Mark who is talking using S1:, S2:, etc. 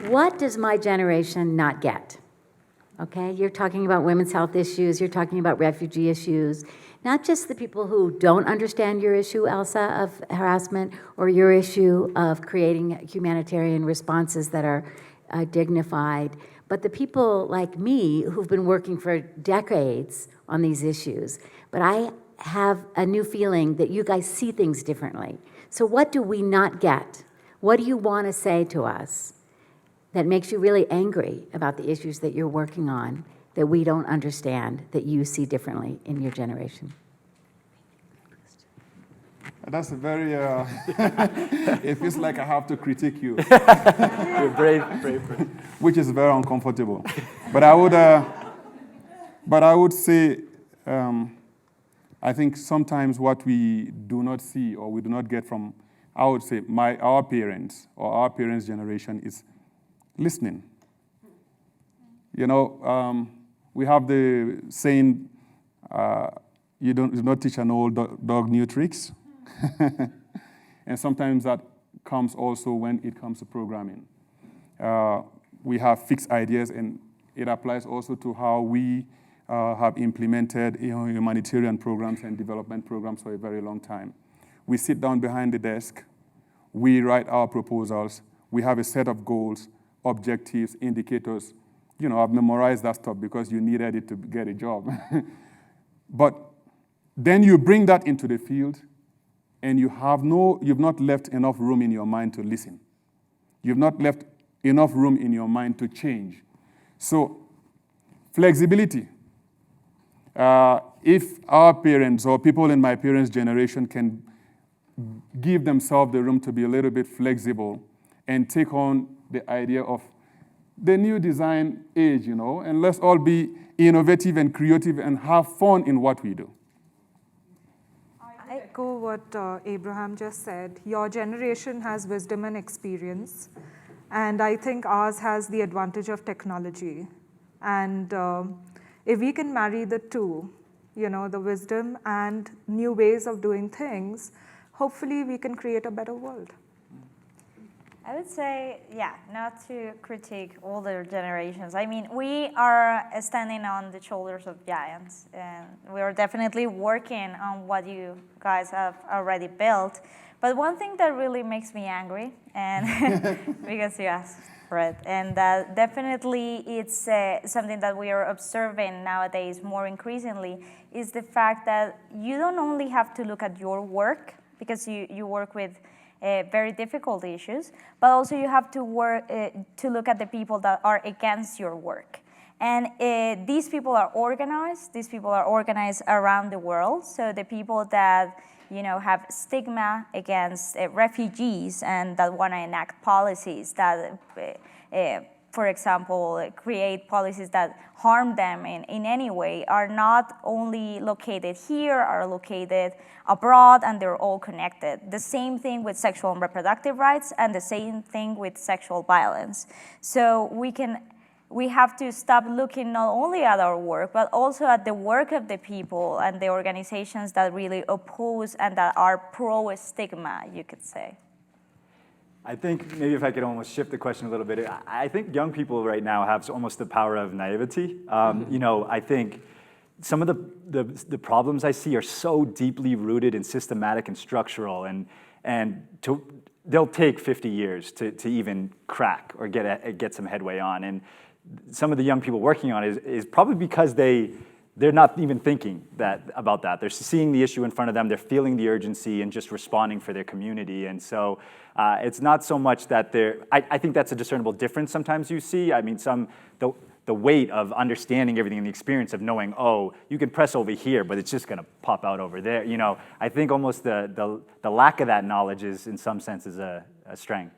S1: What does my generation not get? Okay, you're talking about women's health issues, you're talking about refugee issues, not just the people who don't understand your issue, Elsa, of harassment, or your issue of creating humanitarian responses that are dignified, but the people like me who've been working for decades on these issues. But I have a new feeling that you guys see things differently. So what do we not get? What do you want to say to us that makes you really angry about the issues that you're working on that we don't understand, that you see differently in your generation?
S2: That's a very, it feels like I have to critique you.
S3: You're brave.
S2: Which is very uncomfortable. But I would say, I think sometimes what we do not see or we do not get from, I would say, our parents or our parents' generation is listening. You know, we have the saying, you do not teach an old dog new tricks. And sometimes that comes also when it comes to programming. We have fixed ideas, and it applies also to how we have implemented humanitarian programs and development programs for a very long time. We sit down behind the desk, we write our proposals, we have a set of goals, objectives, indicators. You know, I've memorized that stuff because you needed it to get a job. But then you bring that into the field, and you've not left enough room in your mind to listen. You've not left enough room in your mind to change. So, flexibility. If our parents or people in my parents' generation can give themselves the room to be a little bit flexible and take on the idea of the new design age, you know, and let's all be innovative and creative and have fun in what we do.
S4: I echo what Abraham just said. Your generation has wisdom and experience, and I think ours has the advantage of technology. And if we can marry the two, you know, the wisdom and new ways of doing things, hopefully we can create a better world.
S5: I would say, yeah, not to critique older generations. I mean, we are standing on the shoulders of giants, and we are definitely working on what you guys have already built. But one thing that really makes me angry, and because you asked for it, and that definitely it's something that we are observing nowadays more increasingly, is the fact that you don't only have to look at your work, because you work with very difficult issues, but also you have to work to look at the people that are against your work. And these people are organized. These people are organized around the world. So the people that have stigma against refugees and that want to enact policies that, for example, create policies that harm them in any way are not only located here, are located abroad, and they're all connected. The same thing with sexual and reproductive rights, and the same thing with sexual violence. So we have to stop looking not only at our work, but also at the work of the people and the organizations that really oppose and that are pro-stigma, you could say.
S3: I think maybe if I could almost shift the question a little bit, I think young people right now have almost the power of naivety. I think some of the problems I see are so deeply rooted and systematic and structural, and they'll take 50 years to even crack or get some headway on. And some of the young people working on it is probably because they're not even thinking about that. They're seeing the issue in front of them, they're feeling the urgency and just responding for their community. And so it's not so much that I think that's a discernible difference sometimes you see. I mean, the weight of understanding everything and the experience of knowing, oh, you can press over here, but it's just gonna pop out over there. I think almost the lack of that knowledge is in some senses a strength.